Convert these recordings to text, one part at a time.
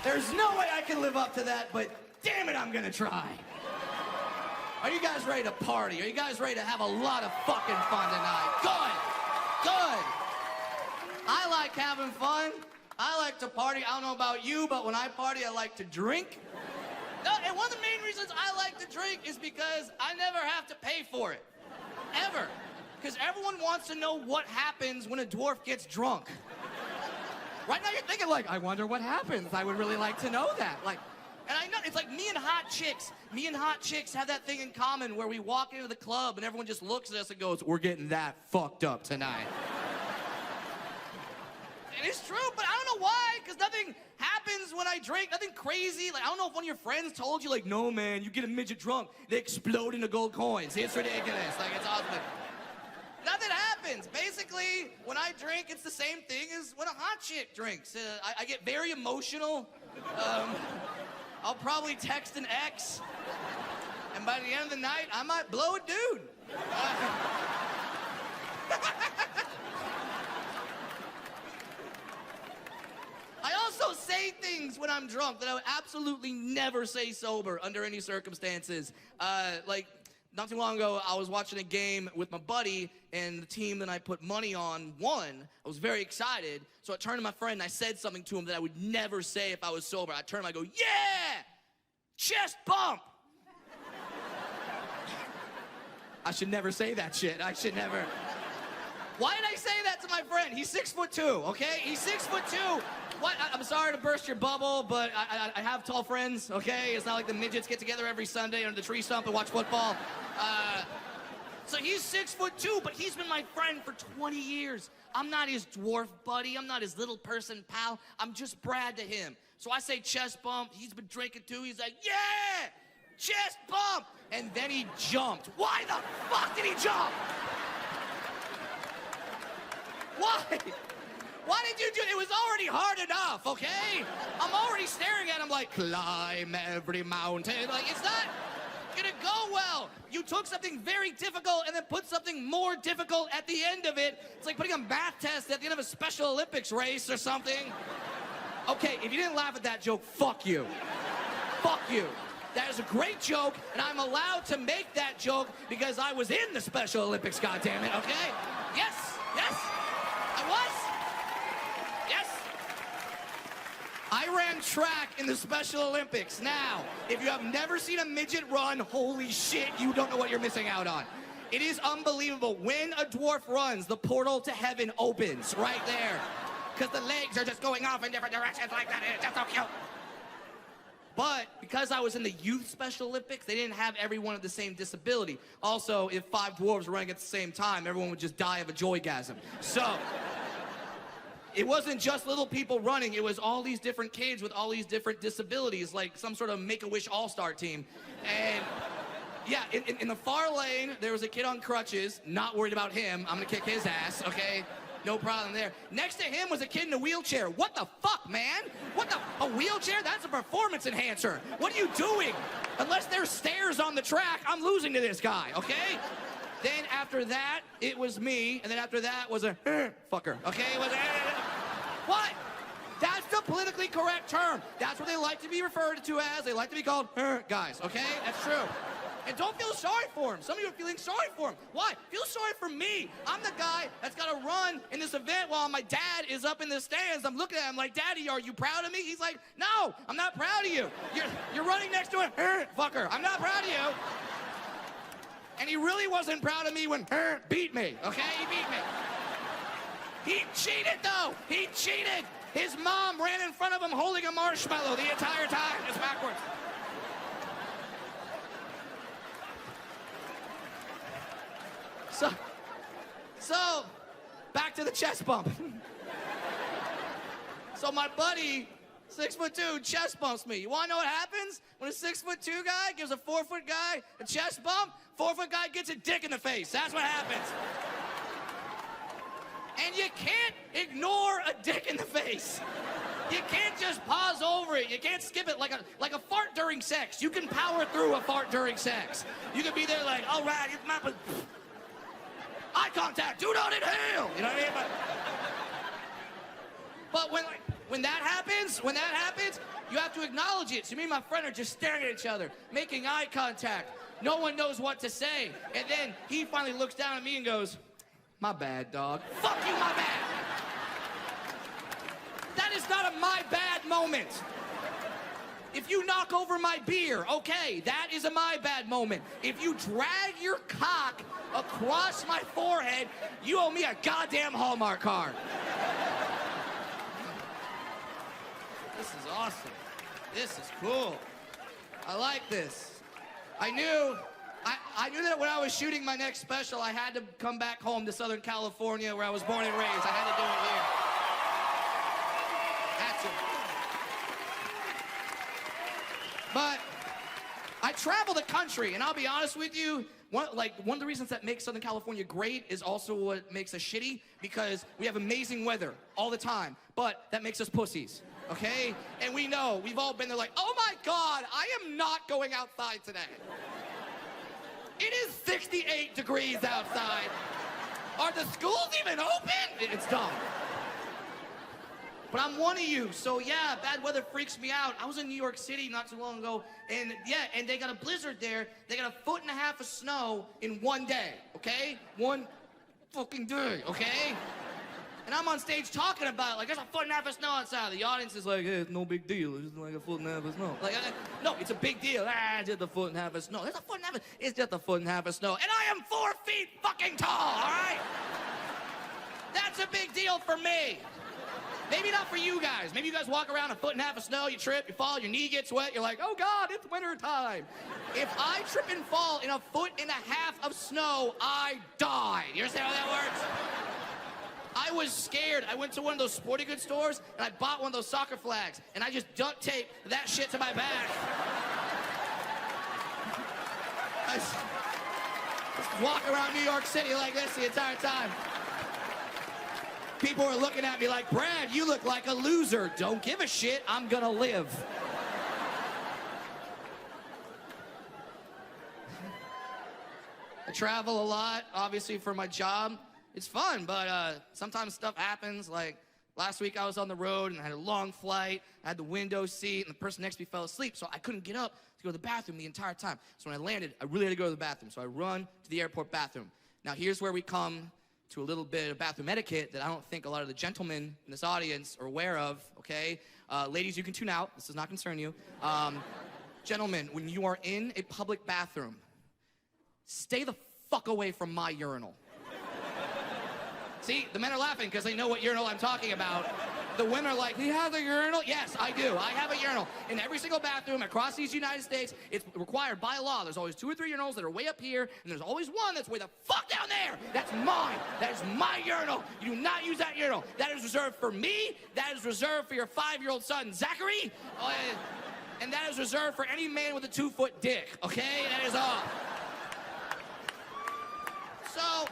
There's no way I can live up to that, but damn it, I'm gonna try. Are you guys ready to party? Are you guys ready to have a lot of fucking fun tonight? Good, good. I like having fun. I like to party. I don't know about you, but when I party, I like to drink. And one of the main reasons I like to drink is because I never have to pay for it. Ever. Because everyone wants to know what happens when a dwarf gets drunk. Right now you're thinking like, I wonder what happens. I would really like to know that. Like, and I know, it's like me and hot chicks have that thing in common where we walk into the club and everyone just looks at us and goes, we're getting that fucked up tonight. And it's true, but I don't know why, because nothing happens when I drink, nothing crazy. Like, I don't know if one of your friends told you, like, no, man, you get a midget drunk, they explode into gold coins. It's ridiculous. Like, it's awesome. Nothing happens. Basically, when I drink, it's the same thing as when a hot chick drinks. I get very emotional. I'll probably text an ex, and by the end of the night, I might blow a dude. I also say things when I'm drunk that I would absolutely never say sober under any circumstances. Like, not too long ago, I was watching a game with my buddy, and the team that I put money on won. I was very excited, so I turned to my friend and I said something to him that I would never say if I was sober. I turned to him, I go, yeah! Chest bump! I should never say that shit. I should never. Why did I say that to my friend? He's 6'2", okay? He's 6'2". What? I'm sorry to burst your bubble, but I have tall friends, okay? It's not like the midgets get together every Sunday under the tree stump and watch football. So he's 6'2", but he's been my friend for 20 years. I'm not his dwarf buddy. I'm not his little person pal. I'm just Brad to him. So I say chest bump. He's been drinking too. He's like, yeah, chest bump. And then he jumped. Why the fuck did he jump? Why? Why did you do it? It was already hard enough, okay? I'm already staring at him like, climb every mountain. Like, it's not gonna go well. You took something very difficult and then put something more difficult at the end of it. It's like putting a math test at the end of a Special Olympics race or something. Okay, if you didn't laugh at that joke, fuck you. Fuck you. That is a great joke, and I'm allowed to make that joke because I was in the Special Olympics, goddammit, okay? Yes, yes, I was. Yes. I ran track in the Special Olympics. Now, if you have never seen a midget run, holy shit, you don't know what you're missing out on. It is unbelievable. When a dwarf runs, the portal to heaven opens right there. Because the legs are just going off in different directions like that, and it's just so cute. But because I was in the youth Special Olympics, they didn't have everyone of the same disability. Also, if 5 dwarves were running at the same time, everyone would just die of a joygasm. So, it wasn't just little people running, it was all these different kids with all these different disabilities, like some sort of Make-A-Wish all-star team. And yeah, in the far lane, there was a kid on crutches, not worried about him. I'm gonna kick his ass, okay? No problem there. Next to him was a kid in a wheelchair. What the fuck, man? What the? A wheelchair? That's a performance enhancer. What are you doing? Unless there's stairs on the track, I'm losing to this guy, okay? Then after that, it was me, and then after that was a fucker, okay? It was what? That's the politically correct term. That's what they like to be referred to as. They like to be called guys, okay? That's true. And don't feel sorry for him. Some of you are feeling sorry for him. Why? Feel sorry for me. I'm the guy that's got to run in this event while my dad is up in the stands. I'm looking at him like, Daddy, are you proud of me? He's like, no, I'm not proud of you. You're running next to a fucker. I'm not proud of you. And he really wasn't proud of me when beat me, okay? He beat me. He cheated, though. He cheated. His mom ran in front of him holding a marshmallow the entire time. It's backwards. So, back to the chest bump. So my buddy, 6'2", chest bumps me. You wanna know what happens when a 6'2" guy gives a 4-foot guy a chest bump? 4-foot guy gets a dick in the face. That's what happens. And you can't ignore a dick in the face. You can't just pause over it. You can't skip it like a fart during sex. You can power through a fart during sex. You can be there like, all right, it's my... Eye contact, do not inhale. You know what I mean? But when that happens, you You have to acknowledge it. So me and my friend are just staring at each other, making eye contact. No one knows what to say. And then he finally looks down at me and goes, "My bad, dog." Fuck you, my bad. That is not a my bad moment. If you knock over my beer, okay, that is a my bad moment. If you drag your cock across my forehead, you owe me a goddamn Hallmark card. This is awesome. This is cool. I like this. I knew that when I was shooting my next special, I had to come back home to Southern California where I was born and raised. I had to do it here. Had to. But I travel the country, and I'll be honest with you, one of the reasons that makes Southern California great is also what makes us shitty, because we have amazing weather all the time, but that makes us pussies, okay? And we know, we've all been there like, oh my God, I am not going outside today. It is 68 degrees outside. Are the schools even open? It's dumb. But I'm one of you, so yeah, bad weather freaks me out. I was in New York City not too long ago, and yeah, and they got a blizzard there. They got 1.5 feet of snow in one day, okay? One fucking day, okay? And I'm on stage talking about it, like, there's 1.5 feet of snow outside. The audience is like, hey, it's no big deal. It's just like 1.5 feet of snow. Like, no, it's a big deal. It's just 1.5 feet of snow. There's 1.5 feet. It's just 1.5 feet of snow. And I am 4 feet fucking tall, all right? That's a big deal for me. Maybe not for you guys. Maybe you guys walk around 1.5 feet of snow, you trip, you fall, your knee gets wet, you're like, oh God, it's winter time. If I trip and fall in 1.5 feet of snow, I die. You understand how that works? I was scared. I went to one of those sporting goods stores and I bought one of those soccer flags and I just duct taped that shit to my back. I just walk around New York City like this the entire time. People are looking at me like, Brad, you look like a loser. Don't give a shit. I'm gonna live. I travel a lot, obviously, for my job. It's fun, but sometimes stuff happens. Like last week I was on the road and I had a long flight. I had the window seat and the person next to me fell asleep, so I couldn't get up to go to the bathroom the entire time. So when I landed, I really had to go to the bathroom. So I run to the airport bathroom. Now here's where we come to a little bit of bathroom etiquette that I don't think a lot of the gentlemen in this audience are aware of, okay? Ladies, you can tune out. This does not concern you. Gentlemen, when you are in a public bathroom, stay the fuck away from my urinal. See, the men are laughing because they know what urinal I'm talking about. The women are like, he has a urinal? Yes, I do. I have a urinal. In every single bathroom across these United States, it's required by law. There's always 2 or 3 urinals that are way up here, and there's always one that's way the fuck down there. That's mine. That is my urinal. You do not use that urinal. That is reserved for me. That is reserved for your 5-year-old son, Zachary. And that is reserved for any man with a 2-foot dick, okay? That is all. So...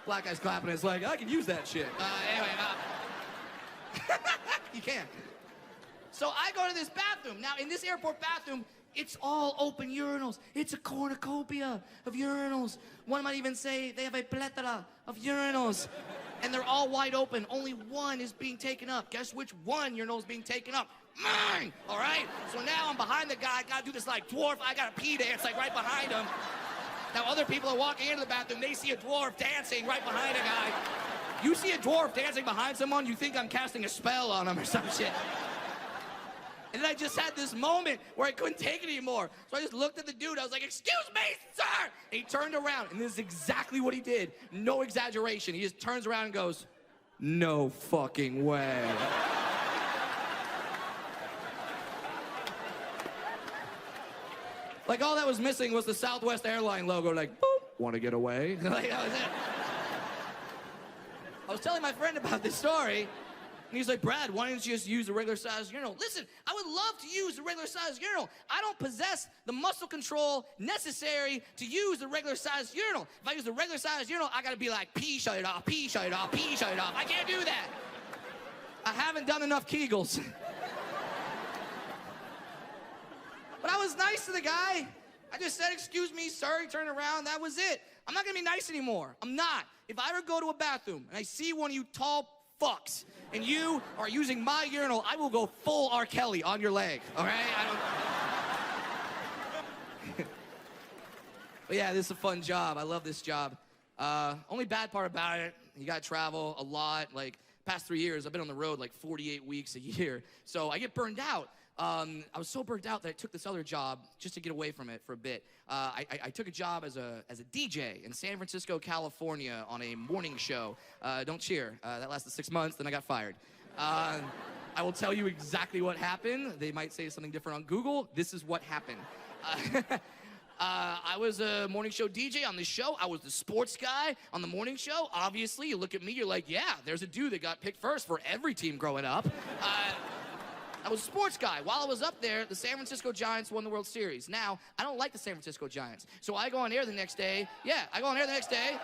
Black guy's clapping, it's like, I can use that shit. Anyway, you can. So I go to this bathroom. Now, in this airport bathroom, it's all open urinals. It's a cornucopia of urinals. One might even say they have a plethora of urinals. And they're all wide open. Only one is being taken up. Guess which one urinal is being taken up? Mine! All right? So now I'm behind the guy. I gotta do this like dwarf. I gotta pee dance like right behind him. Now, other people are walking into the bathroom, they see a dwarf dancing right behind a guy. You see a dwarf dancing behind someone, you think I'm casting a spell on him or some shit. And then I just had this moment where I couldn't take it anymore. So I just looked at the dude, I was like, excuse me, sir! And he turned around, and this is exactly what he did. No exaggeration. He just turns around and goes, no fucking way. Like, all that was missing was the Southwest airline logo, like, boop, want to get away? Like, that was it. I was telling my friend about this story, and he's like, Brad, why don't you just use a regular-sized urinal? Listen, I would love to use a regular-sized urinal. I don't possess the muscle control necessary to use a regular-sized urinal. If I use a regular-sized urinal, I gotta be like, pee, shut it off, pee, shut it off, pee, shut it off. I can't do that. I haven't done enough Kegels. But I was nice to the guy. I just said, excuse me, sir. He turned around. That was it. I'm not going to be nice anymore. I'm not. If I ever go to a bathroom and I see one of you tall fucks, and you are using my urinal, I will go full R. Kelly on your leg, okay? But yeah, this is a fun job. I love this job. Only bad part about it, you gotta travel a lot. Like, past 3 years, I've been on the road like 48 weeks a year. So I get burned out. I was so burned out that I took this other job just to get away from it for a bit. I took a job as a DJ in San Francisco, California on a morning show. Don't cheer. That lasted 6 months, then I got fired. I will tell you exactly what happened. They might say something different on Google. This is what happened. I was a morning show DJ on this show. I was the sports guy on the morning show. Obviously, you look at me, you're like, yeah, there's a dude that got picked first for every team growing up. I was a sports guy. While I was up there, the San Francisco Giants won the World Series. Now, I don't like the San Francisco Giants. So I go on air the next day. Yeah, I go on air the next day,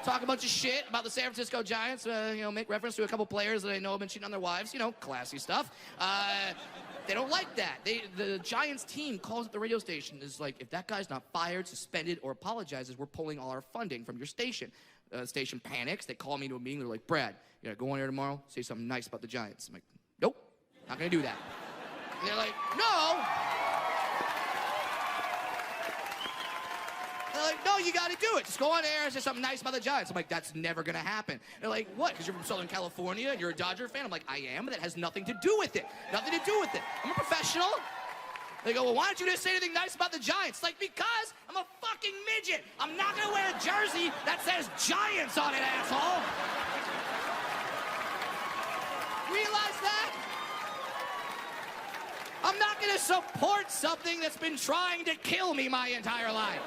talk a bunch of shit about the San Francisco Giants, make reference to a couple players that I know have been cheating on their wives, classy stuff. They don't like that. The Giants team calls up the radio station. Is like, if that guy's not fired, suspended, or apologizes, we're pulling all our funding from your station. Station panics. They call me to a meeting. They're like, Brad, you gotta go on air tomorrow, say something nice about the Giants. I'm like, nope, not gonna do that. And they're like, no. They're like, no, you gotta do it. Just go on air and say something nice about the Giants. I'm like, that's never gonna happen. They're like, what? Because you're from Southern California, you're a Dodger fan? I'm like, I am, but that has nothing to do with it. Nothing to do with it. I'm a professional. They go, well, why don't you just say anything nice about the Giants? Like, because I'm a fucking midget. I'm not gonna wear a jersey that says Giants on it, asshole. Realize that? I'm not gonna support something that's been trying to kill me my entire life.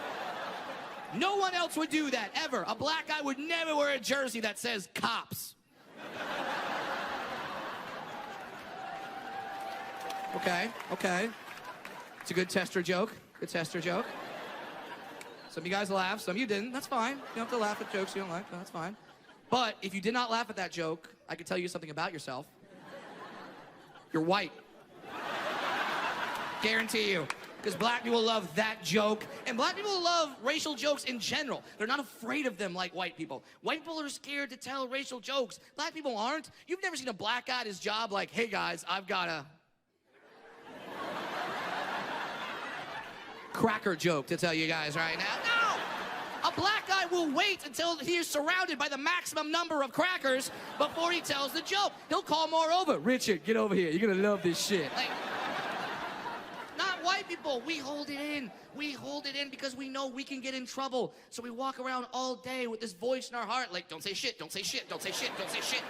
No one else would do that, ever. A black guy would never wear a jersey that says cops. Okay. It's a good tester joke. Good tester joke. Some of you guys laughed, some of you didn't. That's fine. You don't have to laugh at jokes you don't like. No, that's fine. But if you did not laugh at that joke, I could tell you something about yourself. You're white. Guarantee you. Because black people love that joke. And black people love racial jokes in general. They're not afraid of them like white people. White people are scared to tell racial jokes. Black people aren't. You've never seen a black guy at his job like, hey guys, I've got a cracker joke to tell you guys right now. No! A black guy will wait until he is surrounded by the maximum number of crackers before he tells the joke. He'll call more over. Richard, get over here. You're gonna love this shit. Like, not white people. We hold it in. We hold it in because we know we can get in trouble. So we walk around all day with this voice in our heart like, don't say shit, don't say shit, don't say shit, don't say shit.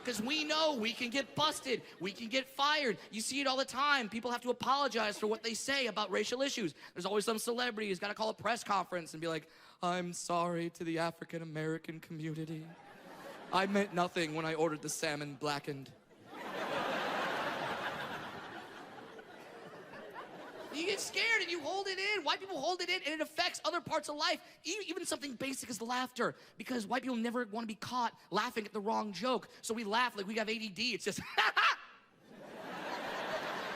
Because we know we can get busted, we can get fired. You see it all the time. People have to apologize for what they say about racial issues. There's always some celebrity who's got to call a press conference and be like, I'm sorry to the African American community. I meant nothing when I ordered the salmon blackened. You get scared and you hold it in. White people hold it in and it affects other parts of life. Even something basic as laughter. Because white people never want to be caught laughing at the wrong joke. So we laugh like we have ADD. It's just, ha ha!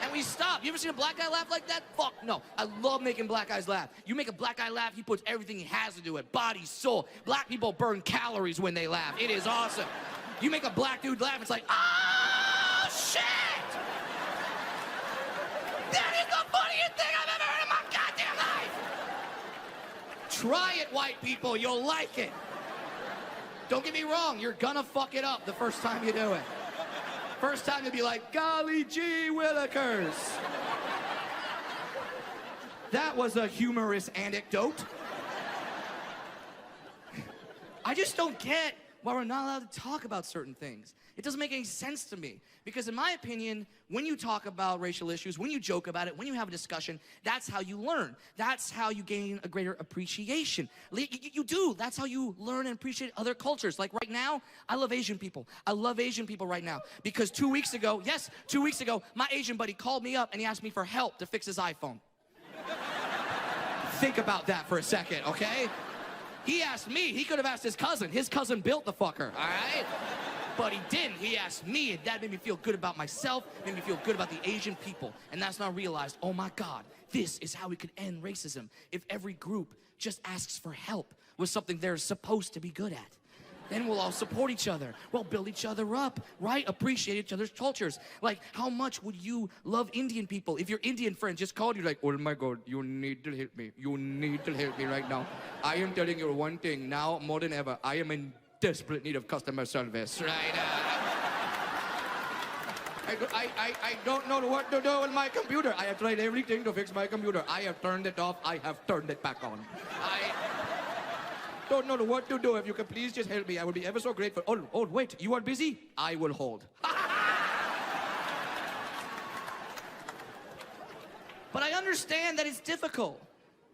And we stop. You ever seen a black guy laugh like that? Fuck no. I love making black guys laugh. You make a black guy laugh, he puts everything he has into it. Body, soul. Black people burn calories when they laugh. It is awesome. You make a black dude laugh, it's like, oh, shit! That is the funniest thing I've ever heard in my goddamn life! Try it, white people. You'll like it. Don't get me wrong. You're gonna fuck it up the first time you do it. First time you'll be like, golly gee willikers. That was a humorous anecdote. I just don't get why we're not allowed to talk about certain things. It doesn't make any sense to me. Because in my opinion, when you talk about racial issues, when you joke about it, when you have a discussion, that's how you learn. That's how you gain a greater appreciation. You do. That's how you learn and appreciate other cultures. Like right now, I love Asian people. I love Asian people right now. Because 2 weeks ago, my Asian buddy called me up and he asked me for help to fix his iPhone. Think about that for a second, okay? He asked me. He could have asked his cousin. His cousin built the fucker, all right? But he didn't. He asked me, and that made me feel good about myself, made me feel good about the Asian people. And that's when I realized, oh my God, this is how we could end racism if every group just asks for help with something they're supposed to be good at. Then we'll all support each other. We'll build each other up, right? Appreciate each other's cultures. Like, how much would you love Indian people if your Indian friend just called you like, oh my God, you need to help me. You need to help me right now. I am telling you one thing, now more than ever, I am in desperate need of customer service, right? I don't know what to do with my computer. I have tried everything to fix my computer. I have turned it off. I have turned it back on. I don't know what to do. If you could please just help me, I would be ever so grateful. Oh, wait, you are busy? I will hold. But I understand that it's difficult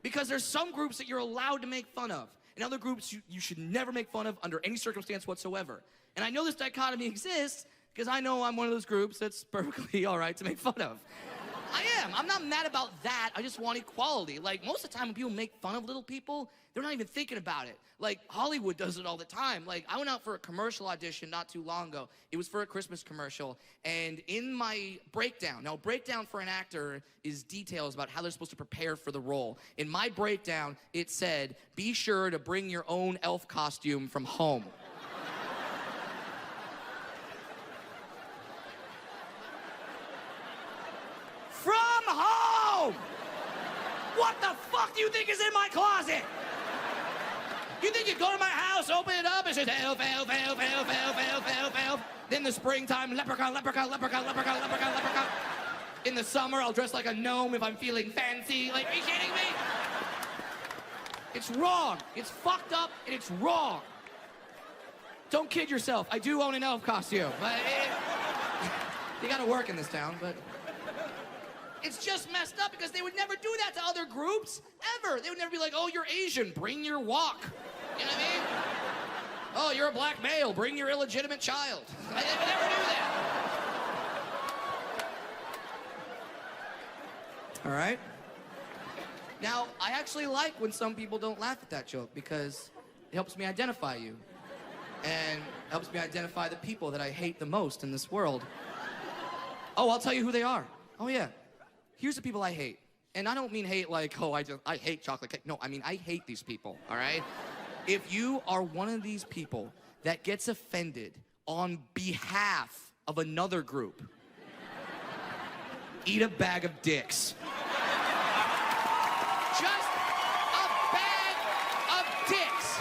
because there's some groups that you're allowed to make fun of and other groups you should never make fun of under any circumstance whatsoever. And I know this dichotomy exists because I know I'm one of those groups that's perfectly all right to make fun of. I am. I'm not mad about that. I just want equality. Like, most of the time when people make fun of little people, they're not even thinking about it. Like, Hollywood does it all the time. Like, I went out for a commercial audition not too long ago. It was for a Christmas commercial. And in my breakdown, now, breakdown for an actor is details about how they're supposed to prepare for the role. In my breakdown, it said, be sure to bring your own elf costume from home. From home! What the fuck do you think is in my closet? You think you go to my house, open it up, and says elf, elf, elf, elf, elf, elf, elf, elf. Then the springtime, leprechaun, leprechaun, leprechaun, leprechaun, leprechaun, leprechaun. In the summer, I'll dress like a gnome if I'm feeling fancy. Like, are you kidding me? It's wrong. It's fucked up, and it's wrong. Don't kid yourself. I do own an elf costume. But you gotta work in this town, but... It's just messed up because they would never do that to other groups, ever. They would never be like, oh, you're Asian, bring your wok. You know what I mean? Oh, you're a black male, bring your illegitimate child. They would never do that. All right? Now, I actually like when some people don't laugh at that joke because it helps me identify you. And helps me identify the people that I hate the most in this world. Oh, I'll tell you who they are. Oh, yeah. Here's the people I hate. And I don't mean hate like, oh, I hate chocolate cake. No, I mean, I hate these people, all right? If you are one of these people that gets offended on behalf of another group, eat a bag of dicks. Just a bag of dicks.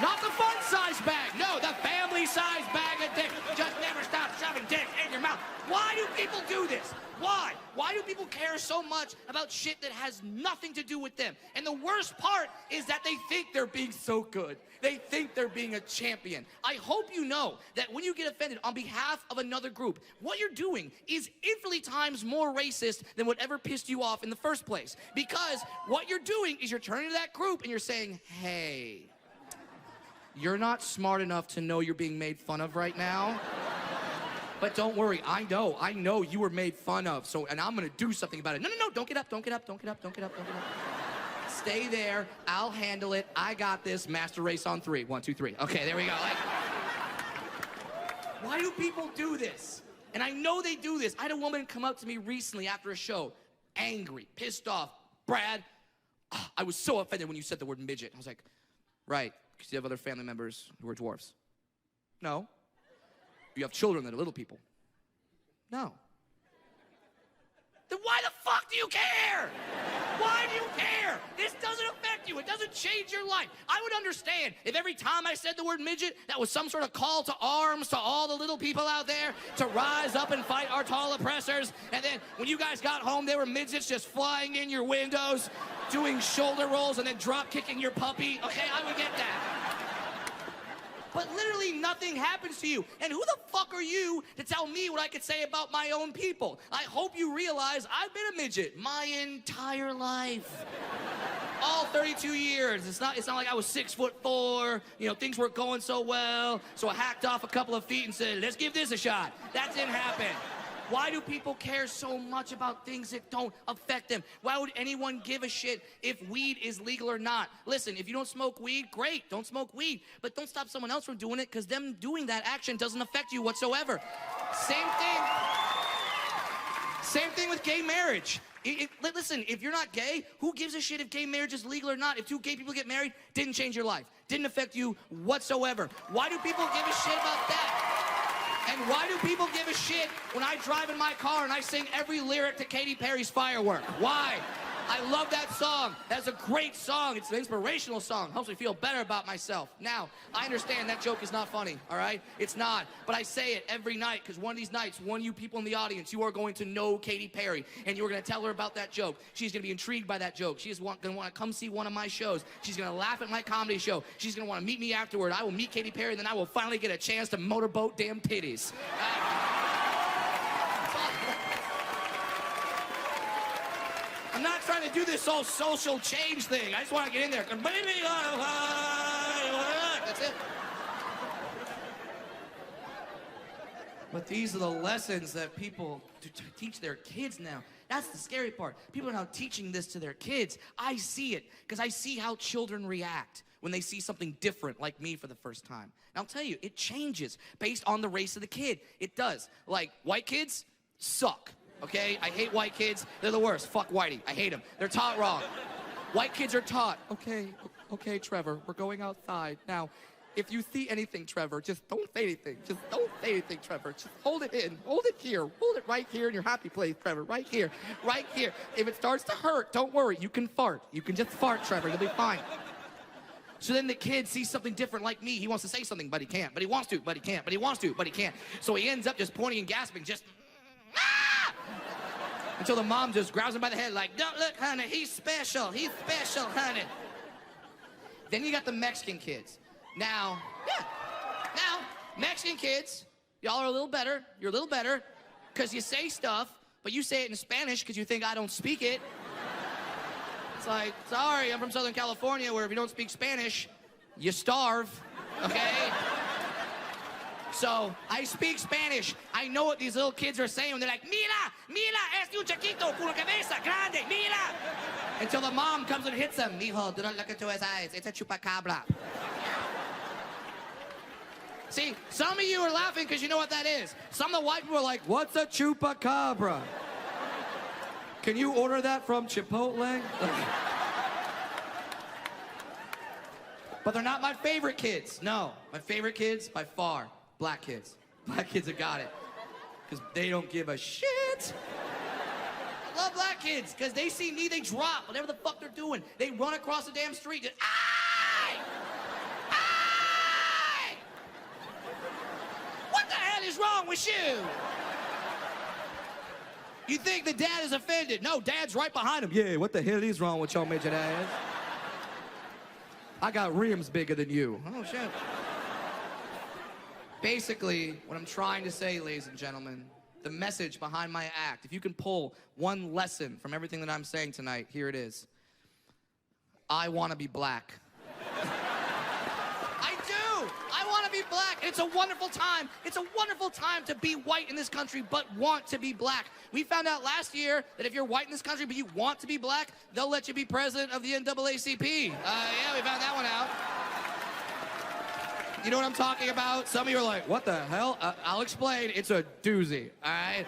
Not the fun-size bag. No, the family-size bag of dicks. Just never stop shoving dicks in your mouth. Why do people do this? Why? Why do people care so much about shit that has nothing to do with them? And the worst part is that they think they're being so good. They think they're being a champion. I hope you know that when you get offended on behalf of another group, what you're doing is infinitely times more racist than whatever pissed you off in the first place. Because what you're doing is you're turning to that group and you're saying, hey, you're not smart enough to know you're being made fun of right now. But don't worry, I know you were made fun of, and I'm gonna do something about it. No, don't get up, don't get up, don't get up, don't get up, don't get up. Stay there, I'll handle it, I got this, master race on 3. 1, 2, 3. Okay, there we go. Like, why do people do this? And I know they do this. I had a woman come up to me recently after a show, angry, pissed off. Brad, I was so offended when you said the word midget. I was like, right, because you have other family members who are dwarfs. No. You have children that are little people. No. Then why the fuck do you care? Why do you care? This doesn't affect you. It doesn't change your life. I would understand if every time I said the word midget, that was some sort of call to arms to all the little people out there to rise up and fight our tall oppressors. And then when you guys got home, there were midgets just flying in your windows, doing shoulder rolls and then drop kicking your puppy. Okay, I would get that. But literally nothing happens to you. And who the fuck are you to tell me what I could say about my own people? I hope you realize I've been a midget my entire life. All 32 years. It's not like I was 6'4", you know, things weren't going so well, so I hacked off a couple of feet and said, let's give this a shot. That didn't happen. Why do people care so much about things that don't affect them? Why would anyone give a shit if weed is legal or not? Listen, if you don't smoke weed, great, don't smoke weed. But don't stop someone else from doing it because them doing that action doesn't affect you whatsoever. Same thing with gay marriage. Listen, if you're not gay, who gives a shit if gay marriage is legal or not? If two gay people get married, didn't change your life. Didn't affect you whatsoever. Why do people give a shit about that? And why do people give a shit when I drive in my car and I sing every lyric to Katy Perry's Firework? Why? I love that song. That's a great song. It's an inspirational song. Helps me feel better about myself. Now, I understand that joke is not funny, all right? It's not. But I say it every night because one of these nights, one of you people in the audience, you are going to know Katy Perry, and you're going to tell her about that joke. She's going to be intrigued by that joke. She's going to want to come see one of my shows. She's going to laugh at my comedy show. She's going to want to meet me afterward. I will meet Katy Perry, and then I will finally get a chance to motorboat damn titties. I'm not trying to do this whole social change thing. I just want to get in there. That's it. But these are the lessons that people teach their kids now. That's the scary part. People are now teaching this to their kids. I see it because I see how children react when they see something different like me for the first time. And I'll tell you, it changes based on the race of the kid. It does. Like, white kids suck. Okay? I hate white kids. They're the worst. Fuck whitey. I hate them. They're taught wrong. White kids are taught, okay, Trevor, we're going outside. Now, if you see anything, Trevor, just don't say anything. Just don't say anything, Trevor. Just hold it in. Hold it here. Hold it right here in your happy place, Trevor. Right here. Right here. If it starts to hurt, don't worry. You can fart. You can just fart, Trevor. You'll be fine. So then the kid sees something different like me. He wants to say something, but he can't. But he wants to, but he can't. But he wants to, but he can't. So he ends up just pointing and gasping, just... Until the mom just grabs him by the head like, don't look, honey, he's special, honey. Then you got the Mexican kids. Now, Mexican kids, y'all are a little better, you're a little better, because you say stuff, but you say it in Spanish because you think I don't speak it. It's like, sorry, I'm from Southern California, where if you don't speak Spanish, you starve, okay? So, I speak Spanish. I know what these little kids are saying when they're like, mira, este un chiquito, con cabeza grande, mira. Until the mom comes and hits them. Mijo, do not look into his eyes. It's a chupacabra. See, some of you are laughing because you know what that is. Some of the white people are like, what's a chupacabra? Can you order that from Chipotle? But they're not my favorite kids. No, my favorite kids, by far, black kids. Black kids have got it. Because they don't give a shit. I love black kids, because they see me, they drop, whatever the fuck they're doing. They run across the damn street, just, aye! Aye! What the hell is wrong with you? You think the dad is offended. No, dad's right behind him. Yeah, what the hell is wrong with y'all midget ass? I got rims bigger than you. Oh, shit. Basically, what I'm trying to say, ladies and gentlemen, the message behind my act, if you can pull one lesson from everything that I'm saying tonight, here it is. I want to be black. I do! I want to be black. It's a wonderful time. It's a wonderful time to be white in this country, but want to be black. We found out last year that if you're white in this country, but you want to be black, they'll let you be president of the NAACP. Yeah, we found that one out. You know what I'm talking about? Some of you are like, what the hell? I'll explain. It's a doozy, all right?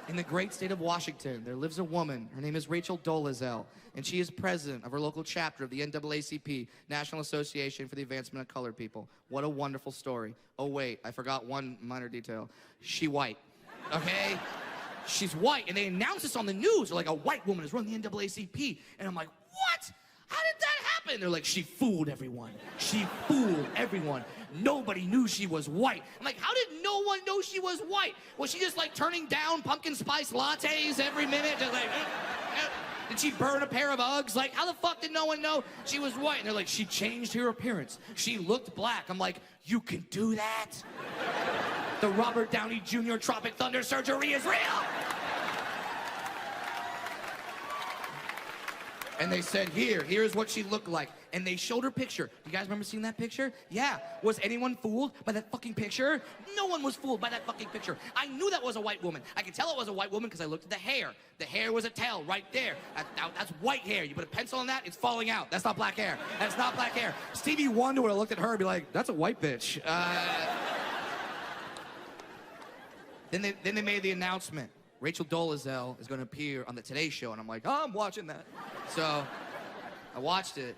In the great state of Washington, there lives a woman. Her name is Rachel Dolezal, and she is president of her local chapter of the NAACP, National Association for the Advancement of Colored People. What a wonderful story. Oh, wait, I forgot one minor detail. She white, okay? She's white, and they announced this on the news. They're like, a white woman is running the NAACP. And I'm like, what? How did that happen? They're like, she fooled everyone. She fooled everyone. Nobody knew she was white. I'm like, how did no one know she was white? Was she just like turning down pumpkin spice lattes every minute? Just like, did she burn a pair of Uggs? Like, how the fuck did no one know she was white? And they're like, she changed her appearance. She looked black. I'm like, you can do that? The Robert Downey Jr. Tropic Thunder surgery is real. And they said, here's what she looked like. And they showed her picture. You guys remember seeing that picture? Yeah. Was anyone fooled by that fucking picture? No one was fooled by that fucking picture. I knew that was a white woman. I could tell it was a white woman because I looked at the hair. The hair was a tail right there. That's white hair. You put a pencil on that, it's falling out. That's not black hair. That's not black hair. Stevie Wonder would have looked at her and be like, that's a white bitch. Then they made the announcement. Rachel Dolezal is gonna appear on the Today Show, and I'm like, oh, I'm watching that. So I watched it,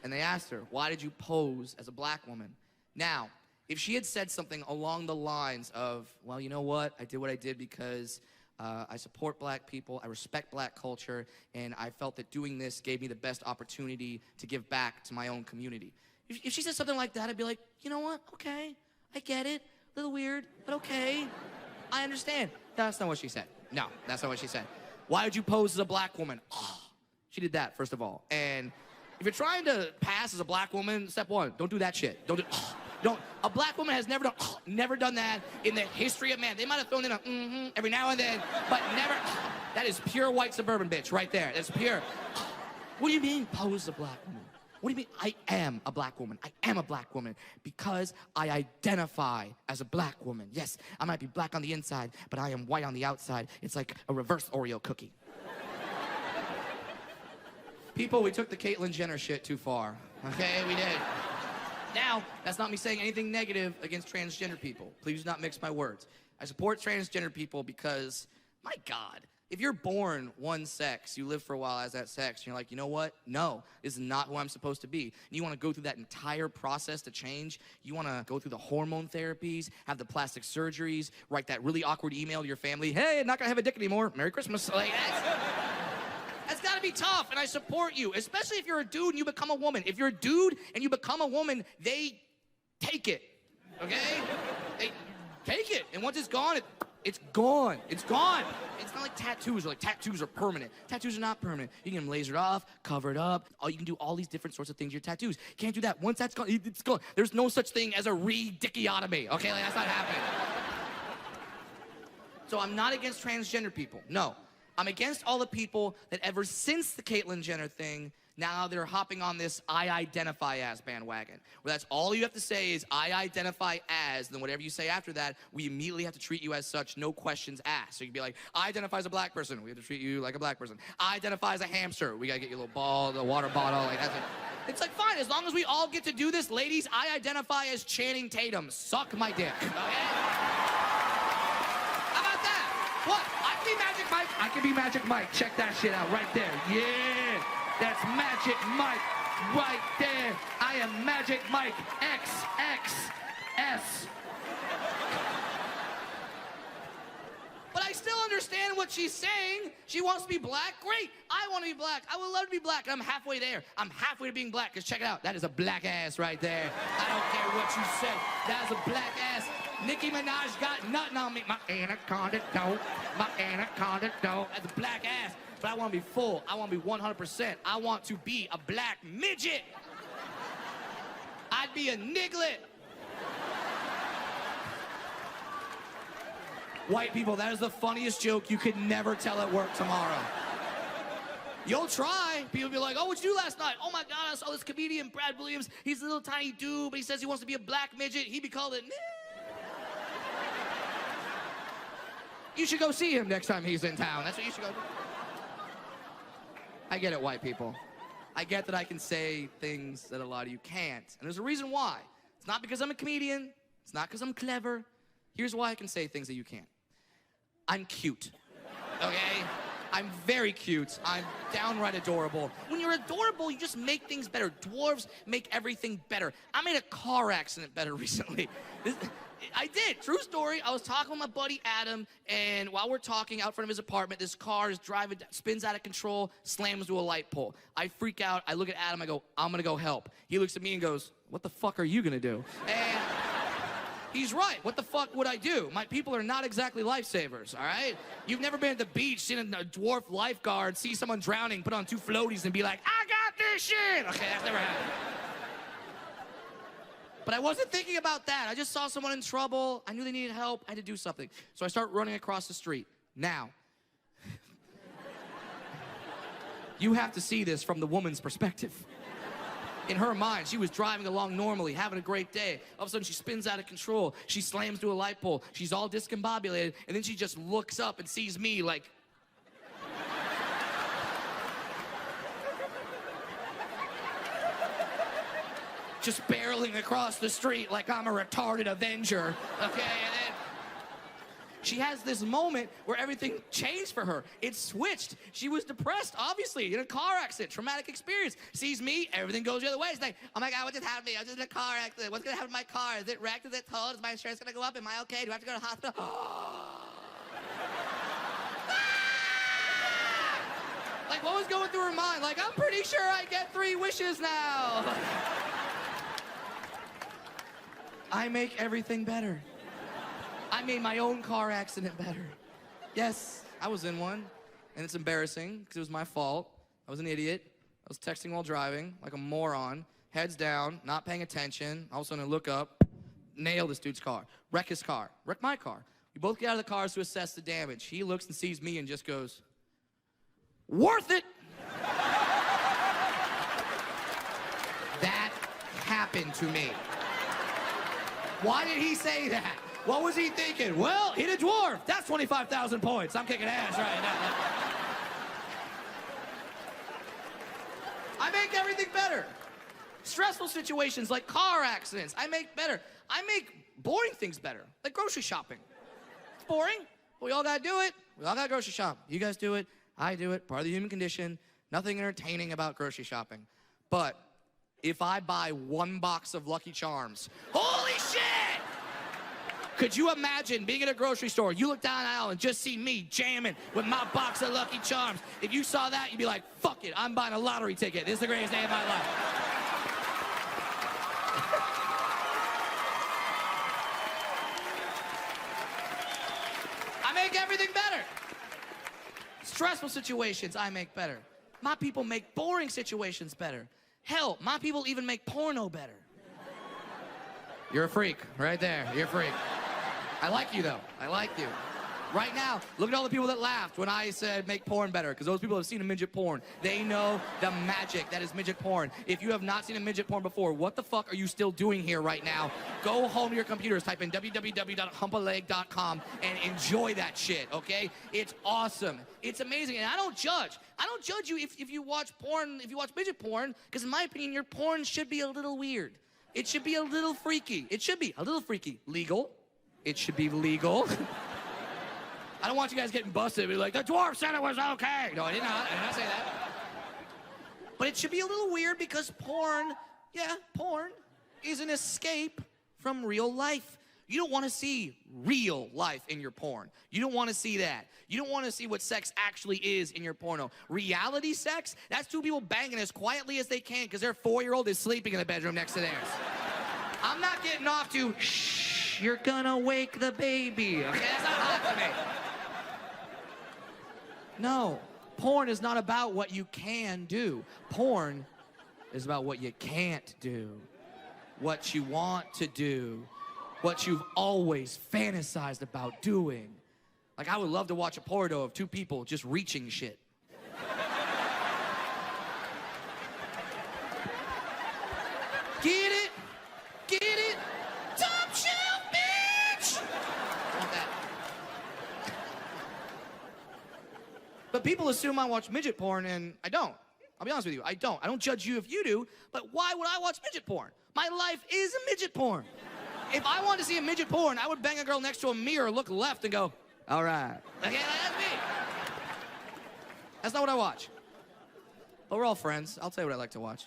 and they asked her, why did you pose as a black woman? Now, if she had said something along the lines of, well, you know what, I did what I did because I support black people, I respect black culture, and I felt that doing this gave me the best opportunity to give back to my own community. If she said something like that, I'd be like, you know what, okay, I get it, a little weird, but okay, I understand. That's not what she said. No, that's not what she said. Why did you pose as a black woman? Oh, she did that, first of all. And if you're trying to pass as a black woman, step one, don't do that shit. A black woman has never done that in the history of man. They might have thrown in a every now and then, but never. That is pure white suburban bitch right there. That's pure. What do you mean pose as a black woman? What do you mean I am a black woman? I am a black woman because I identify as a black woman. Yes, I might be black on the inside, but I am white on the outside. It's like a reverse Oreo cookie. People, we took the Caitlyn Jenner shit too far. Okay, we did. Now, that's not me saying anything negative against transgender people. Please do not mix my words. I support transgender people because, my God, if you're born one sex, you live for a while as that sex, and you're like, you know what? No, this is not who I'm supposed to be. And you want to go through that entire process to change. You want to go through the hormone therapies, have the plastic surgeries, write that really awkward email to your family. Hey, I'm not going to have a dick anymore. Merry Christmas. Like, that's got to be tough, and I support you, especially if you're a dude and you become a woman. If you're a dude and you become a woman, they take it, okay? They take it, and once it's gone, it's gone. It's gone. It's not like tattoos. Like, tattoos are permanent. Tattoos are not permanent. You can get them lasered off, covered up. You can do all these different sorts of things with your tattoos. You can't do that. Once that's gone, it's gone. There's no such thing as a re-dickiotomy, okay? Like, that's not happening. So I'm not against transgender people. No. I'm against all the people that ever since the Caitlyn Jenner thing, now they're hopping on this I identify as bandwagon. Where that's all you have to say is I identify as, and then whatever you say after that, we immediately have to treat you as such, no questions asked. So you can be like, I identify as a black person, we have to treat you like a black person. I identify as a hamster, we gotta get you a little ball, a water bottle, like that's it. It's like, fine, as long as we all get to do this, ladies, I identify as Channing Tatum. Suck my dick, okay? How about that? What? Magic Mike. I can be Magic Mike. Check that shit out right there. Yeah, that's Magic Mike right there. I am Magic Mike XXS. But I still understand what she's saying. She wants to be black. Great. I want to be black. I would love to be black. I'm halfway there. I'm halfway to being black. Because check it out. That is a black ass right there. I don't care what you say. That is a black ass. Nicki Minaj got nothing on me. My anaconda don't. My anaconda don't. That's a black ass. But I want to be full. I want to be 100%. I want to be a black midget. I'd be a niglet. White people, that is the funniest joke you could never tell at work tomorrow. You'll try. People be like, oh, what'd you do last night? Oh my God, I saw this comedian, Brad Williams. He's a little tiny dude, but he says he wants to be a black midget. He be called a You should go see him next time he's in town. That's what you should go do. I get it, white people. I get that I can say things that a lot of you can't. And there's a reason why. It's not because I'm a comedian. It's not because I'm clever. Here's why I can say things that you can't. I'm cute, okay? I'm very cute. I'm downright adorable. When you're adorable, you just make things better. Dwarves make everything better. I made a car accident better recently. I did, true story. I was talking with my buddy Adam, and while we're talking out front of his apartment, this car is driving, spins out of control, slams to a light pole. I freak out, I look at Adam, I go, I'm gonna go help. He looks at me and goes, what the fuck are you gonna do? And he's right. What the fuck would I do? My people are not exactly lifesavers, all right? You've never been at the beach, seen a dwarf lifeguard, see someone drowning, put on 2 floaties and be like, I got this shit! Okay, that's never happened. But I wasn't thinking about that. I just saw someone in trouble. I knew they needed help. I had to do something. So I start running across the street. Now, you have to see this from the woman's perspective. In her mind, she was driving along normally, having a great day. All of a sudden, she spins out of control. She slams to a light pole. She's all discombobulated, and then she just looks up and sees me like... just barreling across the street like I'm a retarded Avenger, okay? And then She has this moment where everything changed for her. It switched. She was depressed, obviously, in a car accident, traumatic experience. Sees me, everything goes the other way. It's like, oh my God, what just happened to me? I was just in a car accident. What's gonna happen to my car? Is it wrecked? Is it towed? Is my insurance gonna go up? Am I okay? Do I have to go to the hospital? Like, what was going through her mind? Like, I'm pretty sure I get 3 wishes now. I make everything better. I made my own car accident better. Yes, I was in one, and it's embarrassing because it was my fault. I was an idiot. I was texting while driving, like a moron, heads down, not paying attention. All of a sudden I look up, nail this dude's car, wreck his car, wreck my car. We both get out of the cars to assess the damage. He looks and sees me and just goes, worth it. That happened to me. Why did he say that? What was he thinking? Well, hit a dwarf. That's 25,000 points. I'm kicking ass right now. I make everything better. Stressful situations like car accidents, I make better. I make boring things better, like grocery shopping. It's boring, but we all gotta do it. We all gotta grocery shop. You guys do it, I do it, part of the human condition. Nothing entertaining about grocery shopping. But if I buy 1 box of Lucky Charms, holy shit! Could you imagine being at a grocery store, you look down the aisle and just see me jamming with my box of Lucky Charms. If you saw that, you'd be like, fuck it, I'm buying a lottery ticket. This is the greatest day of my life. I make everything better. Stressful situations, I make better. My people make boring situations better. Hell, my people even make porno better. You're a freak, right there. You're a freak. I like you, though. I like you. Right now, look at all the people that laughed when I said make porn better, because those people have seen a midget porn. They know the magic that is midget porn. If you have not seen a midget porn before, what the fuck are you still doing here right now? Go home to your computers, type in www.humpaleg.com and enjoy that shit, okay? It's awesome. It's amazing, and I don't judge. I don't judge you if you watch porn, if you watch midget porn, because in my opinion, your porn should be a little weird. It should be a little freaky. It should be a little freaky. Legal. It should be legal. I don't want you guys getting busted and be like, the dwarf said it was okay. No, I did not say that. But it should be a little weird because porn, yeah, porn is an escape from real life. You don't want to see real life in your porn. You don't want to see that. You don't want to see what sex actually is in your porno. Reality sex, that's 2 people banging as quietly as they can because their 4-year-old is sleeping in the bedroom next to theirs. I'm not getting off to, shh, you're gonna wake the baby. Okay, that's not hot to me. No, porn is not about what you can do. Porn is about what you can't do, what you want to do, what you've always fantasized about doing. Like, I would love to watch a porno of 2 people just reaching shit. Get it? Get it? Top shelf, bitch! I want that. But people assume I watch midget porn, and I don't. I'll be honest with you, I don't. I don't judge you if you do, but why would I watch midget porn? My life is a midget porn. If I wanted to see a midget porn, I would bang a girl next to a mirror, look left, and go, all right. Okay, that's me. That's not what I watch. But we're all friends. I'll tell you what I like to watch.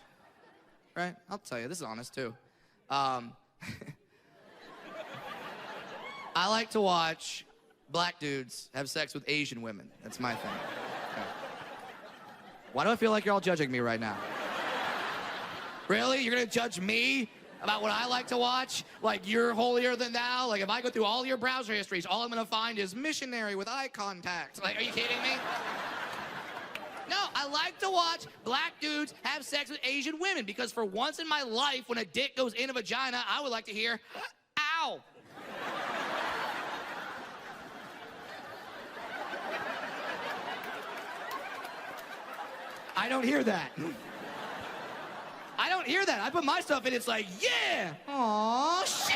Right? I'll tell you. This is honest, too. I like to watch black dudes have sex with Asian women. That's my thing. Okay. Why do I feel like you're all judging me right now? Really? You're gonna judge me about what I like to watch? Like you're holier than thou? Like if I go through all your browser histories, all I'm gonna find is missionary with eye contact. Like, are you kidding me? No, I like to watch black dudes have sex with Asian women because for once in my life, when a dick goes in a vagina, I would like to hear, ow. I don't hear that. I don't hear that. I put my stuff in, it's like, yeah. Aw, shit.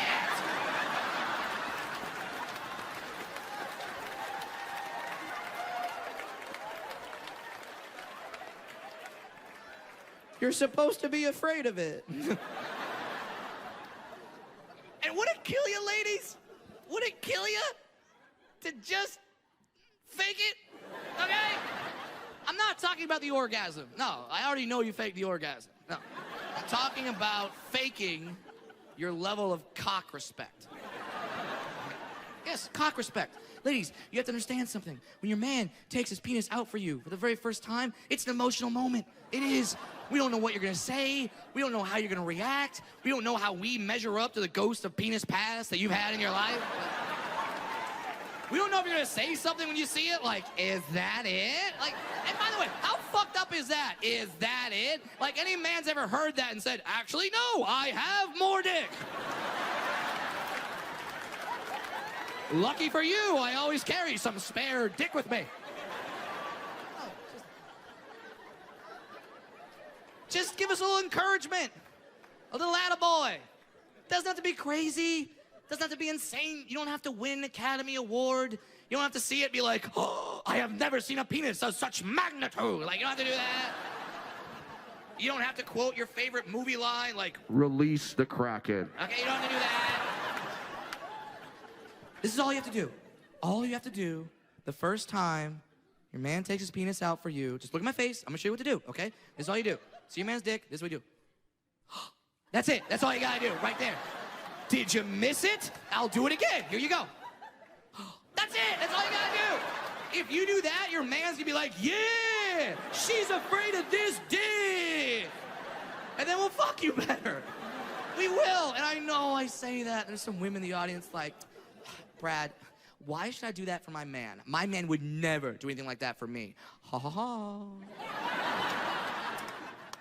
You're supposed to be afraid of it. And would it kill you, ladies? Would it kill you to just fake it, okay? I'm not talking about the orgasm. No, I already know you faked the orgasm. No. I'm talking about faking your level of cock respect. Yes, cock respect. Ladies, you have to understand something. When your man takes his penis out for you for the very first time, it's an emotional moment. It is. We don't know what you're gonna say. We don't know how you're gonna react. We don't know how we measure up to the ghost of penis past that you've had in your life. We don't know if you're gonna say something when you see it, like, is that it? Like, and by the way, how fucked up is that? Is that it? Like, any man's ever heard that and said, actually, no, I have more dick. Lucky for you, I always carry some spare dick with me. Oh, just give us a little encouragement. A little attaboy. Doesn't have to be crazy. Doesn't have to be insane. You don't have to win an Academy Award. You don't have to see it be like, oh, I have never seen a penis of such magnitude. Like, you don't have to do that. You don't have to quote your favorite movie line, like, release the Kraken. Okay, you don't have to do that. This is all you have to do. All you have to do the first time your man takes his penis out for you, just look at my face. I'm gonna show you what to do, okay? This is all you do. See your man's dick, this is what you do. That's it. That's all you gotta do, right there. Did you miss it? I'll do it again. Here you go. That's it. That's all you gotta do. If you do that, your man's gonna be like, yeah, she's afraid of this dick. And then we'll fuck you better. We will. And I know I say that. There's some women in the audience like, Brad, why should I do that for my man? My man would never do anything like that for me. Ha ha ha.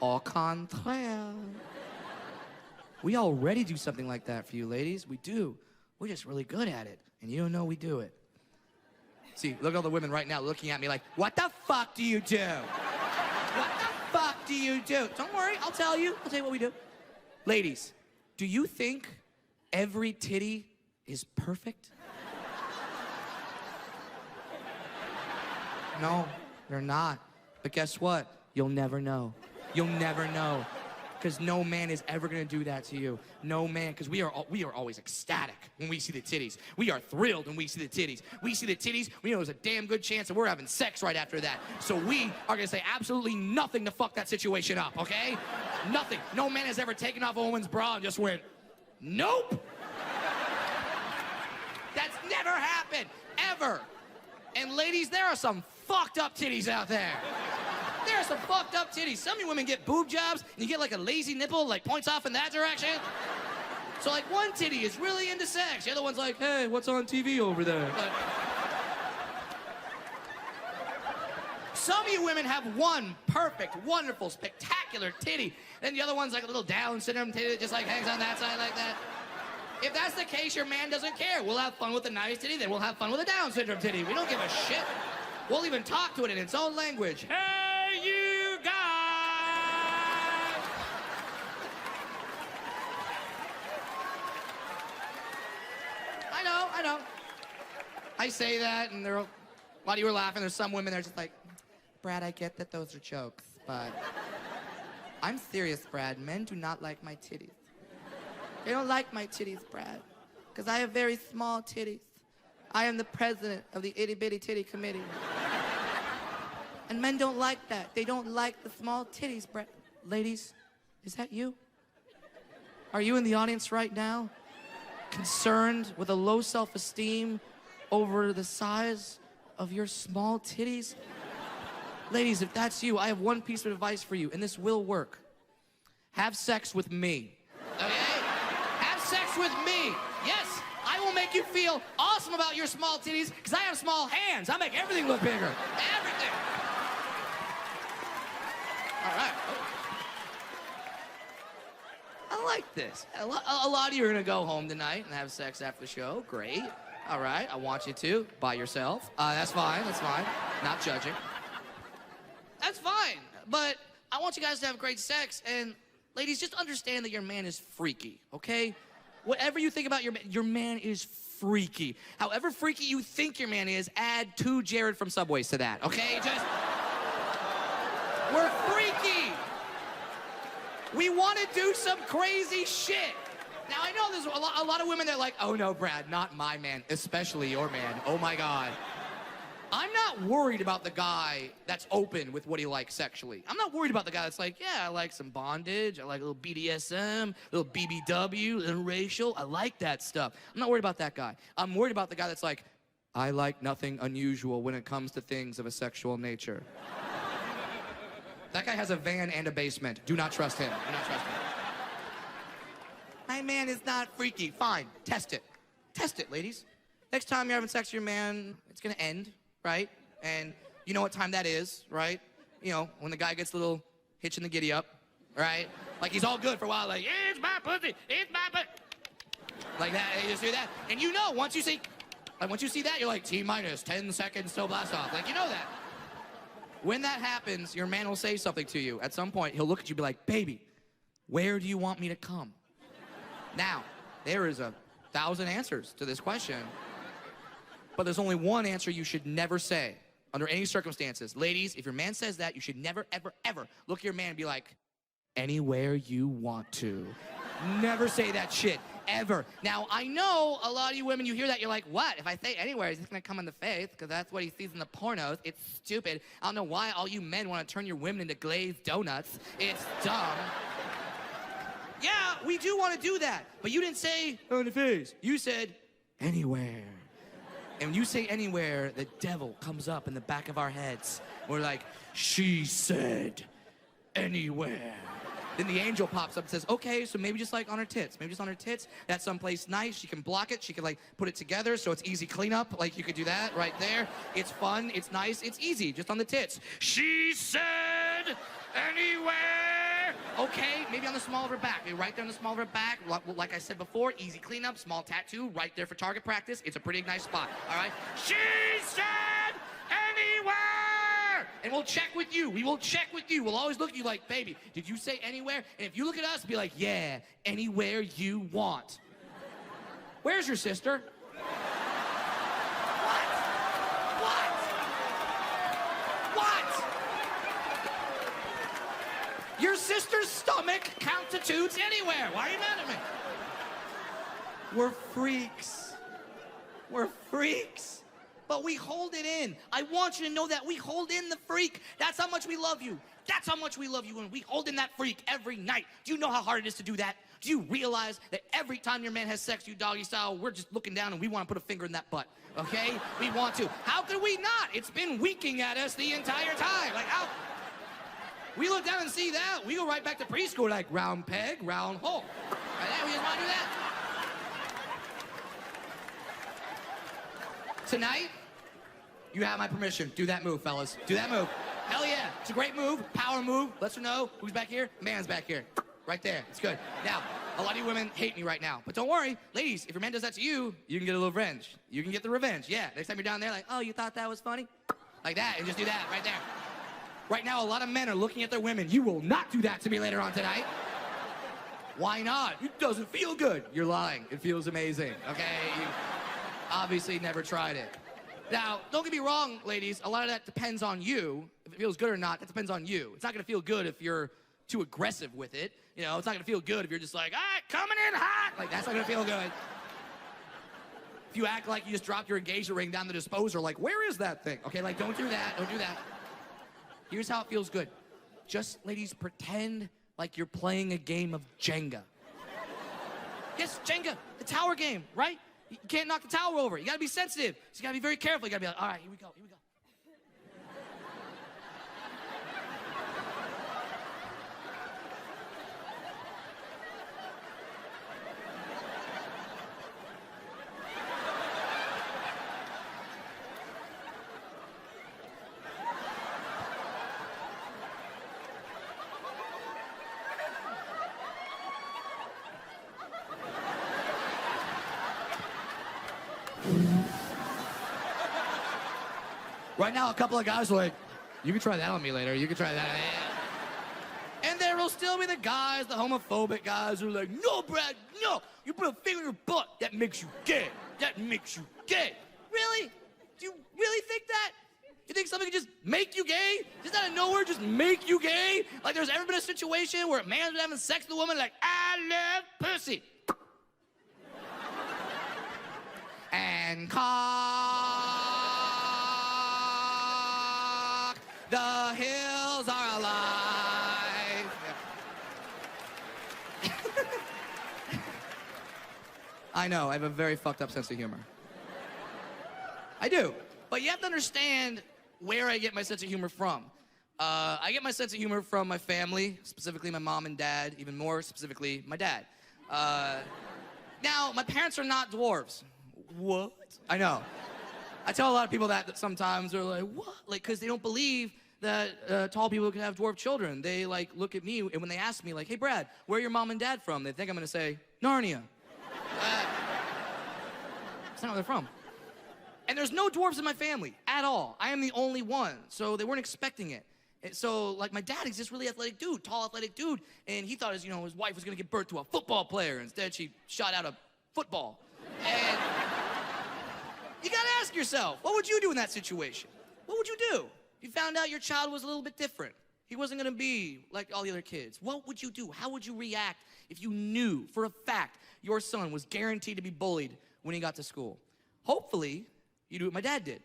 Au contraire. We already do something like that for you, ladies. We do. We're just really good at it, and you don't know we do it. See, look at all the women right now looking at me like, what the fuck do you do? What the fuck do you do? Don't worry, I'll tell you. I'll tell you what we do. Ladies, do you think every titty is perfect? No, they're not. But guess what? You'll never know. You'll never know. Because no man is ever gonna do that to you. No man, because we are always ecstatic when we see the titties. We are thrilled when we see the titties. We see the titties, we know there's a damn good chance that we're having sex right after that. So we are gonna say absolutely nothing to fuck that situation up, okay? Nothing. No man has ever taken off a woman's bra and just went, nope. That's never happened, ever. And ladies, there are some fucked up titties out there. There are some fucked up titties. Some of you women get boob jobs, and you get like a lazy nipple, like points off in that direction. So like one titty is really into sex. The other one's like, hey, what's on TV over there? But some of you women have one perfect, wonderful, spectacular titty. Then the other one's like a little Down syndrome titty that just like hangs on that side like that. If that's the case, your man doesn't care. We'll have fun with a nice titty, then we'll have fun with a Down syndrome titty. We don't give a shit. We'll even talk to it in its own language. Hey, you guys! I know. I say that, and there are, while you were laughing, there's some women that are just like, Brad, I get that those are jokes, but I'm serious, Brad. Men do not like my titties. They don't like my titties, Brad, because I have very small titties. I am the president of the Itty Bitty Titty Committee. And men don't like that. They don't like the small titties, Brad. Ladies, is that you? Are you in the audience right now, concerned with a low self-esteem over the size of your small titties? Ladies, if that's you, I have one piece of advice for you, and this will work. Have sex with me, okay? Have sex with me. Yes, I will make you feel awesome about your small titties, because I have small hands. I make everything look bigger. Everything. All right. I like this. A lot of you are going to go home tonight and have sex after the show. Great. All right. I want you to by yourself. That's fine. That's fine. Not judging. That's fine. But I want you guys to have great sex. And ladies, just understand that your man is freaky, okay? Whatever you think about your man is freaky. However freaky you think your man is, add 2 Jared from Subways to that, okay? Just, we're freaky. We want to do some crazy shit. Now, I know there's a lot of women that are like, oh no, Brad, not my man, especially your man. Oh my God. I'm not worried about the guy that's open with what he likes sexually. I'm not worried about the guy that's like, yeah, I like some bondage, I like a little BDSM, a little BBW, a little racial, I like that stuff. I'm not worried about that guy. I'm worried about the guy that's like, I like nothing unusual when it comes to things of a sexual nature. That guy has a van and a basement. Do not trust him. Do not trust him. My man is not freaky. Fine. Test it. Test it, ladies. Next time you're having sex with your man, it's gonna end, right? And you know what time that is, right? You know, when the guy gets a little hitch in the giddy up, right? Like he's all good for a while, like, it's my pussy, it's my pussy. Like that, and you just do that. And you know, once you see that, you're like, T-minus 10 seconds till blast off. Like, you know that. When that happens, your man will say something to you. At some point, he'll look at you and be like, baby, where do you want me to come? Now, there is 1,000 answers to this question, but there's only one answer you should never say under any circumstances. Ladies, if your man says that, you should never, ever, ever look at your man and be like, anywhere you want to. Never say that shit, ever. Now, I know a lot of you women, you hear that, you're like, what? If I say anywhere, he's just gonna come in the face, because that's what he sees in the pornos. It's stupid. I don't know why all you men want to turn your women into glazed donuts. It's dumb. Yeah, we do want to do that, but you didn't say on the face. You said anywhere. And when you say anywhere, the devil comes up in the back of our heads. We're like, she said anywhere. Then the angel pops up and says, okay, so maybe just like on her tits. Maybe just on her tits. That's someplace nice. She can block it. She can like put it together so it's easy cleanup. Like you could do that right there. It's fun. It's nice. It's easy. Just on the tits. She said anywhere. Okay, maybe on the small of her back. Maybe right there on the small of her back. Like I said before, easy cleanup, small tattoo, right there for target practice. It's a pretty nice spot, all right? She said anywhere! And we'll check with you. We will check with you. We'll always look at you like, baby, did you say anywhere? And if you look at us, be like, yeah, anywhere you want. Where's your sister? Your sister's stomach constitutes anywhere. Why are you mad at me? We're freaks. We're freaks. But we hold it in. I want you to know that we hold in the freak. That's how much we love you. That's how much we love you, and we hold in that freak every night. Do you know how hard it is to do that? Do you realize that every time your man has sex, you doggy style, we're just looking down and we want to put a finger in that butt, okay? We want to. How could we not? It's been winking at us the entire time. Like, how? We look down and see that, we go right back to preschool, like round peg, round hole. Right there, we just want to do that. Tonight, you have my permission. Do that move, fellas. Do that move. Hell yeah. It's a great move, power move. Lets her know who's back here. Man's back here. Right there. It's good. Now, a lot of you women hate me right now. But don't worry, ladies, if your man does that to you, you can get a little revenge. You can get the revenge. Yeah. Next time you're down there, like, oh, you thought that was funny? Like that, and just do that right there. Right now, a lot of men are looking at their women. You will not do that to me later on tonight. Why not? It doesn't feel good. You're lying. It feels amazing, okay? You obviously never tried it. Now, don't get me wrong, ladies. A lot of that depends on you. If it feels good or not, that depends on you. It's not going to feel good if you're too aggressive with it. You know, it's not going to feel good if you're just like, ah, coming in hot. Like, that's not going to feel good. If you act like you just dropped your engagement ring down the disposer, like, where is that thing? Okay, like, don't do that. Don't do that. Here's how it feels good. Just, ladies, pretend like you're playing a game of Jenga. Yes, Jenga, the tower game, right? You can't knock the tower over. You gotta be sensitive. So you gotta be very careful. You gotta be like, all right, here we go, here we go. Right now, a couple of guys are like, you can try that on me later. You can try that. And there will still be the guys, the homophobic guys who are like, no, Brad, no. You put a finger in your butt. That makes you gay. That makes you gay. Really? Do you really think that? You think something can just make you gay? Just out of nowhere, just make you gay? Like there's ever been a situation where a man's been having sex with a woman like, I love pussy. Bangkok, the hills are alive. Yeah. I know, I have a very fucked up sense of humor. I do. But you have to understand where I get my sense of humor from. I get my sense of humor from my family, specifically my mom and dad, even more specifically my dad. Now, my parents are not dwarves. What? I know. I tell a lot of people that sometimes they're like, what? Like, because they don't believe that tall people can have dwarf children. They, like, look at me, and when they ask me, like, hey, Brad, where are your mom and dad from? They think I'm going to say, Narnia. That's not where they're from. And there's no dwarves in my family at all. I am the only one, so they weren't expecting it. And so, like, my dad is this really athletic dude, tall athletic dude, and he thought his wife was gonna give birth to a football player. Instead, she shot out a football. And you gotta ask yourself, what would you do in that situation? What would you do if you found out your child was a little bit different? He wasn't gonna be like all the other kids. What would you do? How would you react if you knew for a fact your son was guaranteed to be bullied when he got to school? Hopefully, you do what my dad did.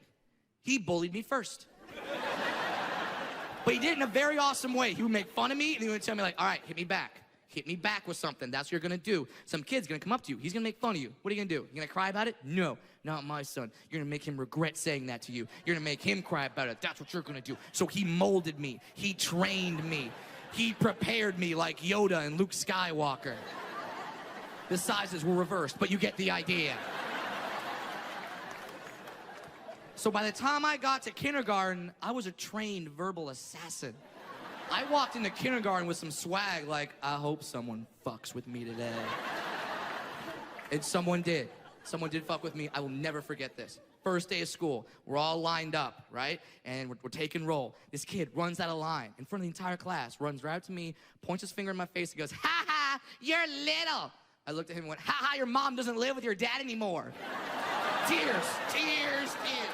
He bullied me first. But he did it in a very awesome way. He would make fun of me, and he would tell me, like, all right, hit me back. Hit me back with something. That's what you're gonna do. Some kid's gonna come up to you. He's gonna make fun of you. What are you gonna do? You gonna cry about it? No, not my son. You're gonna make him regret saying that to you. You're gonna make him cry about it. That's what you're gonna do. So he molded me. He trained me. He prepared me like Yoda and Luke Skywalker. The sizes were reversed, but you get the idea. So by the time I got to kindergarten, I was a trained verbal assassin. I walked into kindergarten with some swag like, I hope someone fucks with me today. And someone did. Someone did fuck with me. I will never forget this. First day of school, we're all lined up, right? And we're taking roll. This kid runs out of line in front of the entire class, runs right up to me, points his finger in my face, and goes, ha ha, you're little. I looked at him and went, ha ha, your mom doesn't live with your dad anymore. Tears, tears, tears.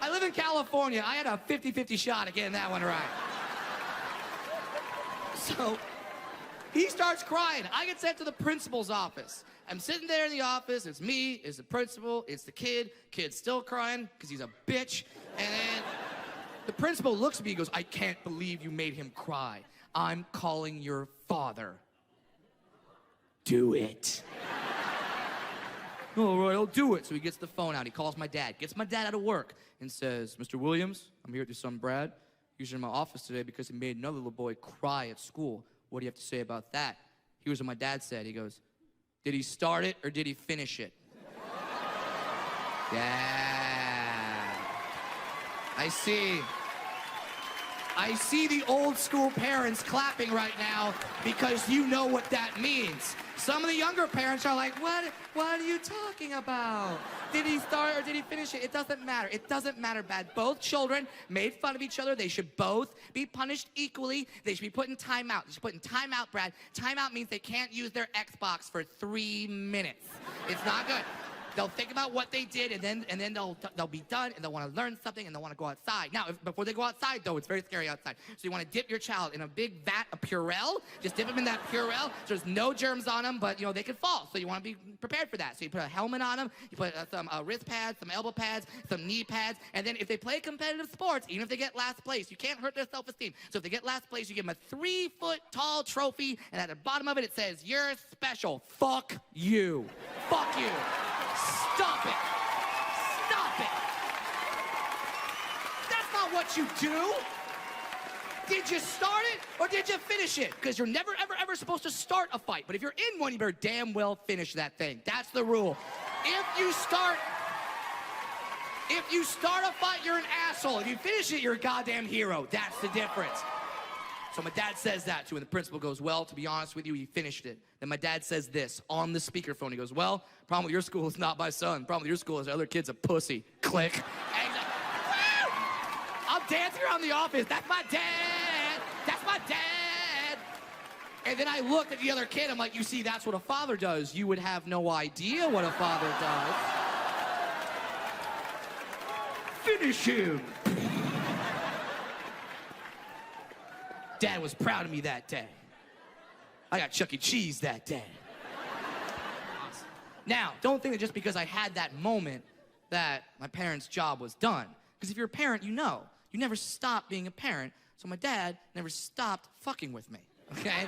I live in California. I had a 50-50 shot at getting that one right. So he starts crying. I get sent to the principal's office. I'm sitting there in the office. It's me, it's the principal, it's the kid. Kid's still crying because he's a bitch. And then the principal looks at me and goes, I can't believe you made him cry. I'm calling your father. Do it. All right, I'll do it. So he gets the phone out. He calls my dad, gets my dad out of work, and says, Mr. Williams, I'm here with your son, Brad. He's in my office today because he made another little boy cry at school. What do you have to say about that? Here's what my dad said. He goes, did he start it or did he finish it? Yeah. I see the old school parents clapping right now because you know what that means. Some of the younger parents are like, what are you talking about? Did he start or did he finish it? It doesn't matter. It doesn't matter, Brad. Both children made fun of each other. They should both be punished equally. They should be put in timeout. They should put in timeout, Brad. Timeout means they can't use their Xbox for 3 minutes. It's not good. They'll think about what they did, and then they'll be done, and they'll want to learn something, and they'll want to go outside. Now, before they go outside, though, it's very scary outside. So you want to dip your child in a big vat of Purell. Just dip them in that Purell. So there's no germs on them, but, they could fall. So you want to be prepared for that. So you put a helmet on them. You put some wrist pads, some elbow pads, some knee pads. And then if they play competitive sports, even if they get last place, you can't hurt their self-esteem. So if they get last place, you give them a 3-foot-tall trophy, and at the bottom of it, it says, you're special. Fuck you. Fuck you. Stop it! Stop it! That's not what you do! Did you start it or did you finish it? Because you're never, ever, ever supposed to start a fight. But if you're in one, you better damn well finish that thing. That's the rule. If you start a fight, you're an asshole. If you finish it, you're a goddamn hero. That's the difference. So my dad says that to him, and the principal goes, well, to be honest with you, he finished it. Then my dad says this on the speakerphone. He goes, well, problem with your school is not my son. Problem with your school is the other kid's a pussy. Click. And he's like, woo! I'm dancing around the office. That's my dad. That's my dad. And then I looked at the other kid. I'm like, you see, that's what a father does. You would have no idea what a father does. Finish him. Dad was proud of me that day. I got Chuck E. Cheese that day. Awesome. Now, don't think that just because I had that moment that my parents' job was done. Because if you're a parent, you know. You never stop being a parent. So my dad never stopped fucking with me, okay?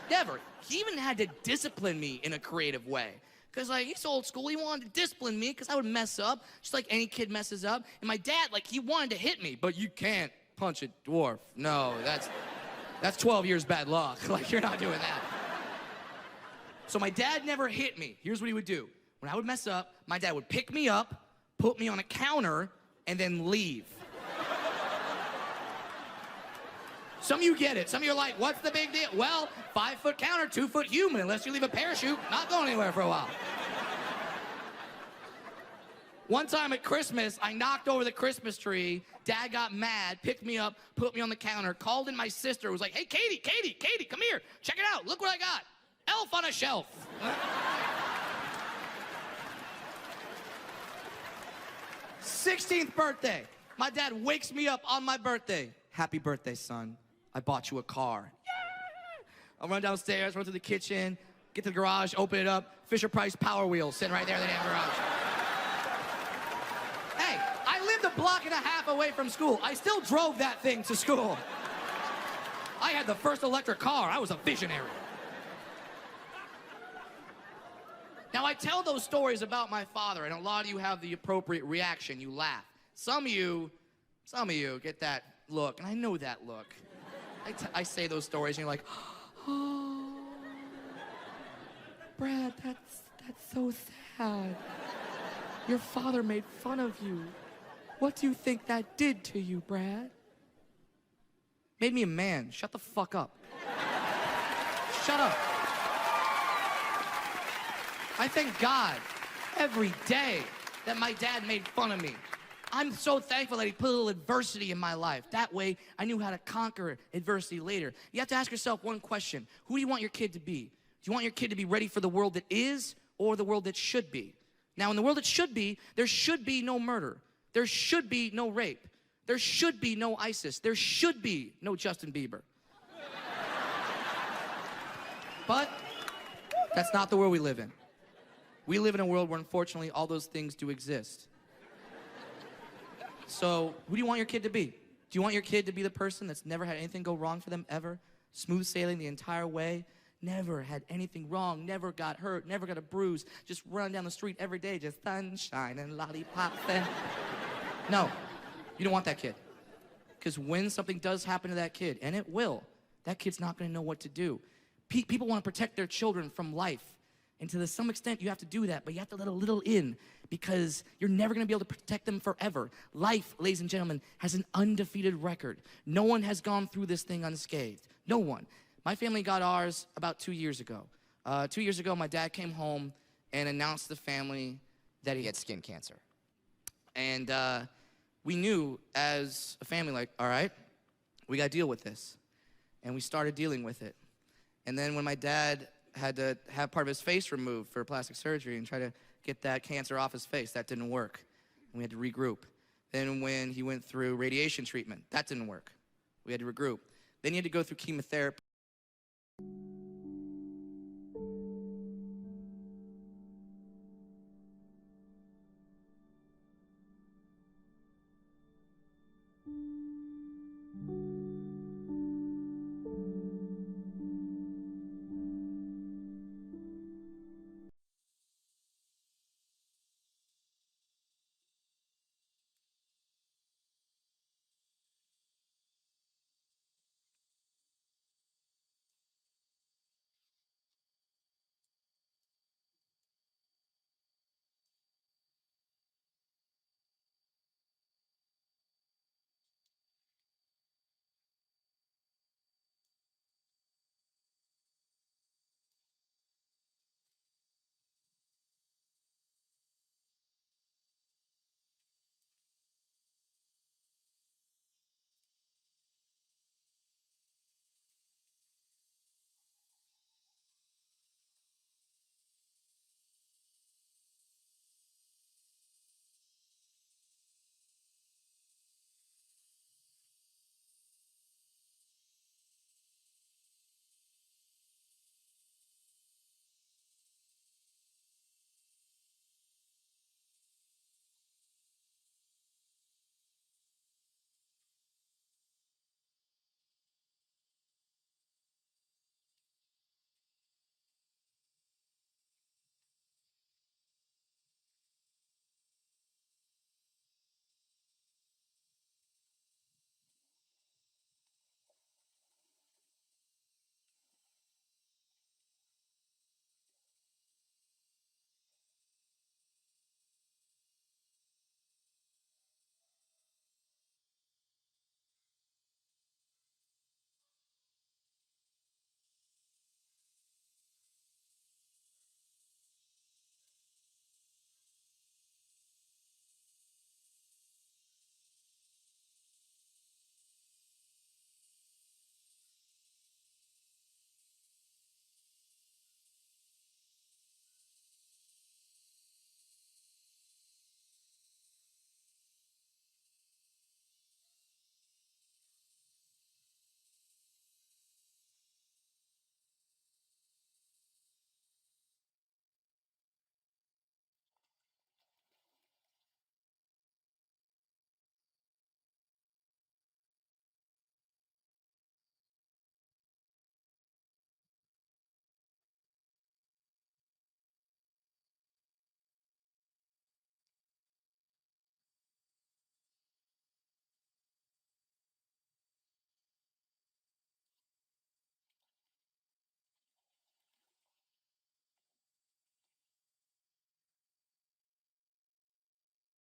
Never. He even had to discipline me in a creative way. Because, like, he's old school. He wanted to discipline me because I would mess up, just like any kid messes up. And my dad, like, he wanted to hit me, but you can't punch a dwarf. No, that's 12 years bad luck. Like, you're not doing that. So my dad never hit me. Here's what he would do. When I would mess up, my dad would pick me up, put me on a counter, and then leave. Some of you get it. Some of you are like, what's the big deal? Well, 5-foot counter, 2-foot human. Unless you leave a parachute, not going anywhere for a while. One time at Christmas, I knocked over the Christmas tree. Dad got mad, picked me up, put me on the counter, called in my sister, was like, hey, Katie, come here. Check it out. Look what I got. Elf on a shelf. 16th birthday. My dad wakes me up on my birthday. Happy birthday, son. I bought you a car. Yeah! I'll run downstairs, run to the kitchen, get to the garage, open it up. Fisher-Price Power Wheels sitting right there in the damn garage. Hey, I lived a block and a half away from school. I still drove that thing to school. I had the first electric car. I was a visionary. Now, I tell those stories about my father, and a lot of you have the appropriate reaction. You laugh. Some of you get that look, and I know that look. I say those stories, and you're like, oh, Brad, that's so sad. Your father made fun of you. What do you think that did to you, Brad? Made me a man. Shut the fuck up. Shut up. I thank God every day that my dad made fun of me. I'm so thankful that he put a little adversity in my life. That way, I knew how to conquer adversity later. You have to ask yourself one question. Who do you want your kid to be? Do you want your kid to be ready for the world that is or the world that should be? Now, in the world that should be, there should be no murder. There should be no rape. There should be no ISIS. There should be no Justin Bieber. But that's not the world we live in. We live in a world where, unfortunately, all those things do exist. So, who do you want your kid to be? Do you want your kid to be the person that's never had anything go wrong for them ever? Smooth sailing the entire way? Never had anything wrong, never got hurt, never got a bruise, just running down the street every day, just sunshine and lollipops. No, you don't want that kid. Because when something does happen to that kid, and it will, that kid's not gonna know what to do. People wanna protect their children from life. And to some extent, you have to do that, but you have to let a little in because you're never gonna be able to protect them forever. Life, ladies and gentlemen, has an undefeated record. No one has gone through this thing unscathed. No one. My family got ours about 2 years ago. 2 years ago, my dad came home and announced to the family that he had skin cancer. And we knew as a family, like, all right, we gotta deal with this. And we started dealing with it. And then when my dad had to have part of his face removed for plastic surgery and try to get that cancer off his face, that didn't work. And we had to regroup. Then when he went through radiation treatment, that didn't work. We had to regroup. Then he had to go through chemotherapy.